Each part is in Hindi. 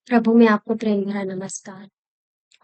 प्रभु में आपको प्रेम भरा नमस्कार।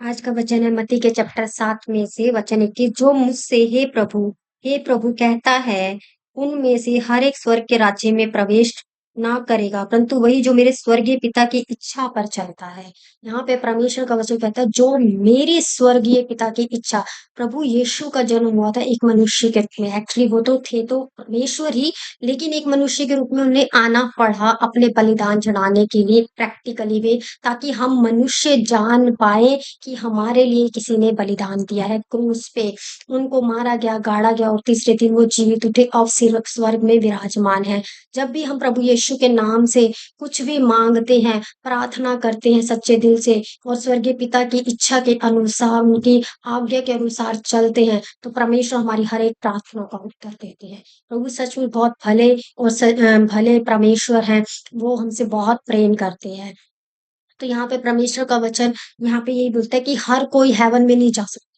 आज का वचन है मत्ती के चैप्टर 7 में से वचन 21। जो मुझसे हे प्रभु कहता है, उनमें से हर एक स्वर्ग के राज्य में प्रवेश ना करेगा, परंतु वही जो मेरे स्वर्गीय पिता की इच्छा पर चलता है। यहाँ पे परमेश्वर का वचन कहता है, जो मेरे स्वर्गीय पिता की इच्छा। प्रभु यीशु का जन्म हुआ था एक मनुष्य के रूप में। एक्चुअली वो तो थे तो परमेश्वर ही, लेकिन एक मनुष्य के रूप में उन्हें आना पड़ा अपने बलिदान चढ़ाने के लिए प्रैक्टिकली वे, ताकि हम मनुष्य जान पाए कि हमारे लिए किसी ने बलिदान दिया है क्रूस पे। उनको मारा गया, गाड़ा गया और तीसरे दिन वो जीवित उठे, अब स्वर्ग में विराजमान है। जब भी हम प्रभु यीशु के नाम से कुछ भी मांगते हैं, प्रार्थना करते हैं सच्चे दिल से और स्वर्गीय पिता की इच्छा के अनुसार, उनकी आज्ञा के अनुसार चलते हैं, तो परमेश्वर हमारी हर एक प्रार्थना का उत्तर देते हैं। प्रभु सच में बहुत भले और भले परमेश्वर हैं। वो हमसे बहुत प्रेम करते हैं। तो यहाँ पे परमेश्वर का वचन यहाँ पे यही बोलता है कि हर कोई हेवन में नहीं जा सकता।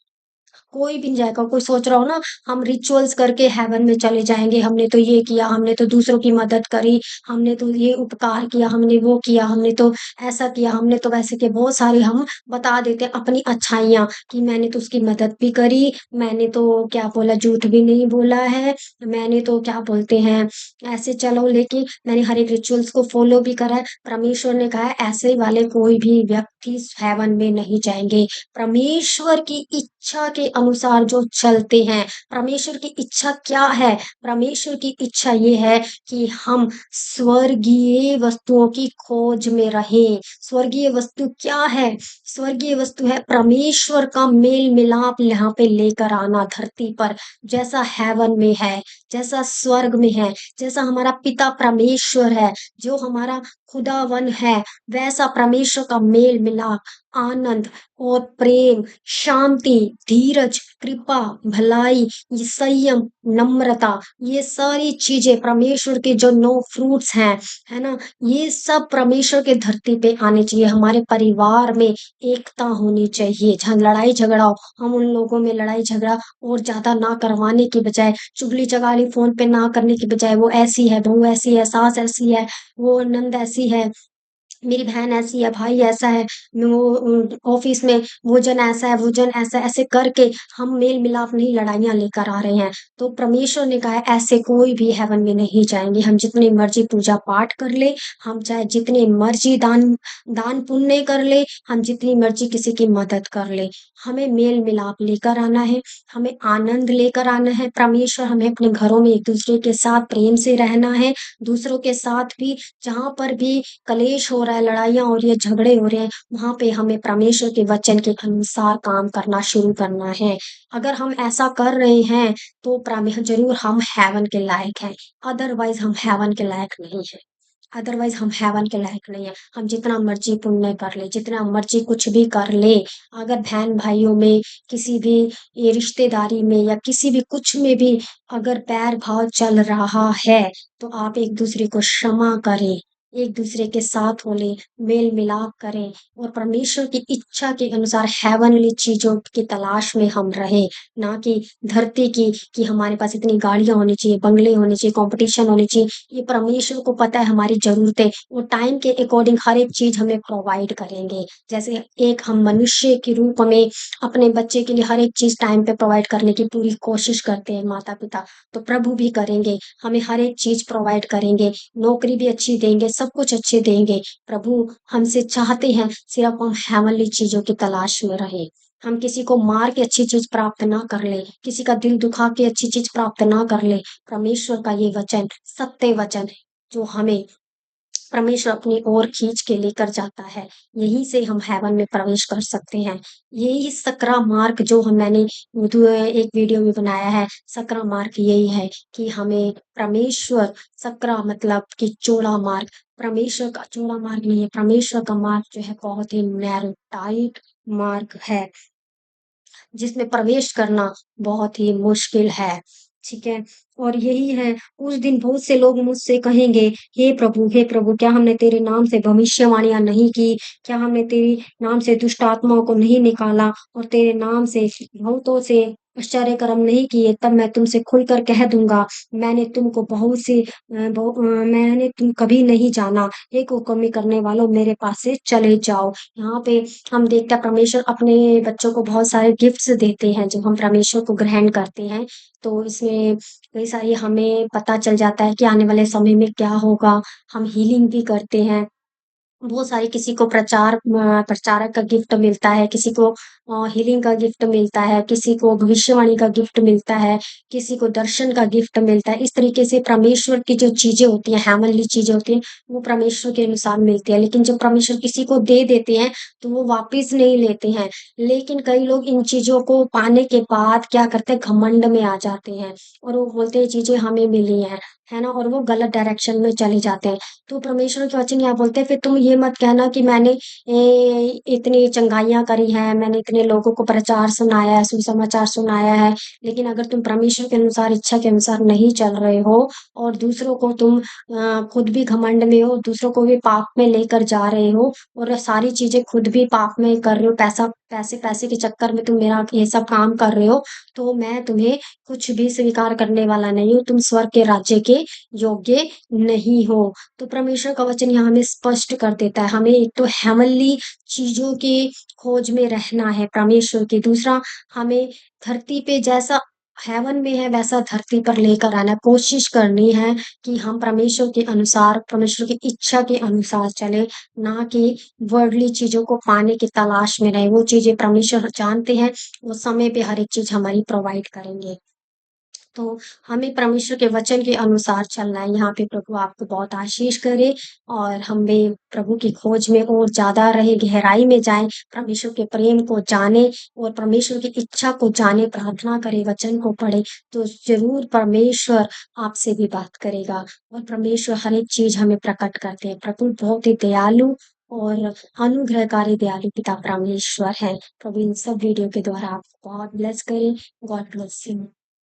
कोई भी नहीं जाएगा। कोई सोच रहा हो ना, हम रिचुअल्स करके हेवन में चले जाएंगे, हमने तो ये किया, हमने तो दूसरों की मदद करी, हमने तो ये उपकार किया, हमने वो किया, हमने तो ऐसा किया, हमने तो वैसे किया। बहुत सारे हम बता देते हैं अपनी अच्छाइयाँ कि मैंने तो उसकी मदद भी करी, मैंने तो क्या बोला, झूठ भी नहीं बोला है, मैंने तो क्या बोलते हैं ऐसे चलो लेके मैंने हर एक रिचुअल्स को फॉलो भी करा है। परमेश्वर ने कहा है ऐसे वाले कोई भी व्यक्ति हेवन में नहीं जाएंगे। परमेश्वर की इच्छा के अनुसार जो चलते हैं। परमेश्वर की इच्छा क्या है? परमेश्वर की इच्छा ये है कि हम स्वर्गीय वस्तुओं की खोज में रहें। स्वर्गीय वस्तु क्या है? स्वर्गीय वस्तु है परमेश्वर का मेल मिलाप यहाँ पे लेकर आना धरती पर, जैसा हेवन में है, जैसा स्वर्ग में है, जैसा हमारा पिता परमेश्वर है, जो हमारा खुदावन है, वैसा परमेश्वर का मेल मिलाप, आनंद और प्रेम, शांति, धीरज, कृपा, भलाई, ये संयम, नम्रता, ये सारी चीजें परमेश्वर के जो 9 फ्रूट्स हैं, है ना? ये सब परमेश्वर के धरती पे आने चाहिए। हमारे परिवार में एकता होनी चाहिए। जहाँ लड़ाई झगड़ा हो, हम उन लोगों में लड़ाई झगड़ा और ज्यादा ना करवाने की बजाय, चुगली चगाली फोन पे ना करने की बजाय, वो ऐसी है, बहू ऐसी है, सास ऐसी है, वो नंद ऐसी है, मेरी बहन ऐसी है, भाई ऐसा है, वो ऑफिस में वो जन ऐसा है, वो जन ऐसा है, ऐसे करके हम मेल मिलाप नहीं लड़ाइयाँ लेकर आ रहे हैं। तो परमेश्वर ने कहा है ऐसे कोई भी हेवन में नहीं जाएँगे। हम जितनी मर्ज़ी पूजा पाठ कर ले, हम चाहे जितने मर्ज़ी दान पुण्य कर ले, हम जितनी मर्ज़ी किसी की मदद कर ले, हमें मेल मिलाप लेकर आना है, हमें आनंद लेकर आना है। परमेश्वर हमें अपने घरों में एक-दूसरे के साथ प्रेम से रहना है, दूसरों के साथ भी जहाँ पर भी कलेश हो रहा है, लड़ाइयाँ हो रही है, झगड़े हो रहे हैं, वहाँ पे हमें परमेश्वर के वचन के अनुसार काम करना शुरू करना है। अगर हम ऐसा कर रहे हैं, तो ज़रूर हम हेवन के लायक हैं, अदरवाइज़ हम हेवन के लायक नहीं हैं। अदरवाइज़ हम हेवन के लायक नहीं हैं। हम जितना मर्ज़ी पुण्य कर लें, जितना मर्ज़ी कुछ भी कर लें, अगर बहन-भाइयों में, किसी भी ये रिश्तेदारी में या किसी भी कुछ में भी अगर बैर-भाव चल रहा है, तो आप एक-दूसरे को क्षमा करें, एक-दूसरे के साथ हो लें, मेल-मिलाप करें और परमेश्वर की इच्छा के अनुसार हेवनली चीज़ों की तलाश में हम रहें, ना कि धरती की कि हमारे पास इतनी गाड़ियाँ होनी चाहिए, बंगले होने चाहिए, कॉम्पिटिशन होनी चाहिए। ये परमेश्वर को पता है हमारी ज़रूरतें, वो टाइम के अकॉर्डिंग हर एक चीज़ हमें प्रोवाइड करेंगे। जैसे एक हम मनुष्य के रूप में अपने बच्चे के लिए हर एक चीज़ टाइम पे प्रोवाइड करने की पूरी कोशिश करते हैं माता-पिता, तो प्रभु भी करेंगे, हमें हर एक चीज़ प्रोवाइड करेंगे, नौकरी भी अच्छी देंगे, सब कुछ अच्छे देंगे। प्रभु हमसे चाहते हैं सिर्फ़ हम हेवनली चीज़ों की तलाश में रहें। हम किसी को मार के अच्छी चीज़ प्राप्त ना कर लें, किसी का दिल दुखा के अच्छी चीज़ प्राप्त ना कर लें। परमेश्वर का ये वचन सत्य वचन है, जो हमें परमेश्वर अपनी ओर खींच के लेकर जाता है। यहीं से हम हेवन में प्रवेश कर सकते हैं। यही सकरा मार्ग जो मैंने एक वीडियो में बनाया है, सकरा मार्ग यही है कि हमें परमेश्वर, सकरा मतलब कि चौड़ा मार्ग, परमेश्वर का चौड़ा मार्ग नहीं है, परमेश्वर का मार्ग जो है बहुत ही नैरो टाइट मार्ग है। जिसमें प्रवेश करना बहुत ही मुश्किल है, ठीक है? और यही है, उस दिन बहुत से लोग मुझसे कहेंगे, हे प्रभु, क्या हमने तेरे नाम से भविष्यवाणियाँ नहीं की? क्या हमने तेरे नाम से दुष्ट आत्माओं को नहीं निकाला और तेरे नाम से बहुतों से आश्चर्य कर्म नहीं किए, तब मैं तुमसे खुलकर कह दूँगा, मैंने तुम कभी नहीं जाना, हे कुकर्मी करने वालों मेरे पास से चले जाओ। यहाँ पे हम देखते हैं परमेश्वर अपने बच्चों को बहुत सारे गिफ्ट्स देते हैं, जब हम परमेश्वर को ग्रहण करते हैं, तो इसमें कई सारी हमें पता चल जाता है कि आने वाले समय में क्या होगा, हम हीलिंग भी करते हैं। बहुत सारे किसी को प्रचारक का गिफ्ट मिलता है, किसी को हीलिंग का गिफ्ट मिलता है, किसी को भविष्यवाणी का गिफ्ट मिलता है, किसी को दर्शन का गिफ्ट मिलता है। इस तरीके से परमेश्वर की जो चीज़ें होती हैं, हेवनली चीज़ें होती हैं, वो परमेश्वर के अनुसार मिलती है। लेकिन जब परमेश्वर किसी को दे देते हैं, तो वो वापस नहीं लेते हैं। लेकिन कई लोग इन चीज़ों को पाने के बाद क्या करते हैं, घमंड में आ जाते हैं और वो बोलते हैं, ये चीज़ें हमें मिली हैं, है ना? और वो गलत डायरेक्शन में चले जाते हैं। तो परमेश्वर के वचन यहाँ बोलते हैं फिर तुम ये मत कहना कि मैंने इतनी चंगाइयाँ करी हैं, मैंने इतने लोगों को प्रचार सुनाया है, सुसमाचार सुनाया है, लेकिन अगर तुम परमेश्वर के अनुसार, इच्छा के अनुसार नहीं चल रहे हो और दूसरों को तुम खुद भी घमंड में हो, दूसरों को भी पाप में लेकर जा रहे हो और सारी चीज़ें खुद भी पाप में कर रहे हो, पैसे के चक्कर में तुम मेरा ये सब काम कर रहे हो, तो मैं तुम्हें कुछ भी स्वीकार करने वाला नहीं हूँ, तुम स्वर्ग के राज्य के योग्य नहीं हो। तो परमेश्वर का वचन यहाँ हमें स्पष्ट कर देता है, हमें एक तो हेवनली चीज़ों की खोज में रहना है परमेश्वर की, दूसरा हमें धरती पे जैसा हेवन में है वैसा धरती पर लेकर आना है, कोशिश करनी है कि हम परमेश्वर के अनुसार, परमेश्वर की इच्छा के अनुसार चलें, ना कि वर्ldली चीज़ों को पाने की तलाश में रहें। वो चीज़ें परमेश्वर जानते हैं, वो समय पे हर एक चीज़ हमारी प्रोवाइड करेंगे। तो हमें परमेश्वर के वचन के अनुसार चलना है। यहाँ पे प्रभु आपको बहुत आशीष करे और हमें प्रभु की खोज में और ज़्यादा रहे, गहराई में जाएँ, परमेश्वर के प्रेम को जानें और परमेश्वर की इच्छा को जानें, प्रार्थना करें, वचन को पढ़ें, तो ज़रूर परमेश्वर आपसे भी बात करेगा और परमेश्वर हर एक चीज़ हमें प्रकट करते हैं। प्रभु बहुत ही दयालु और अनुग्रहकारी दयालु पिता परमेश्वर हैं। प्रभु इन सब वीडियो के द्वारा आपको बहुत ब्लेस करे। God bless you.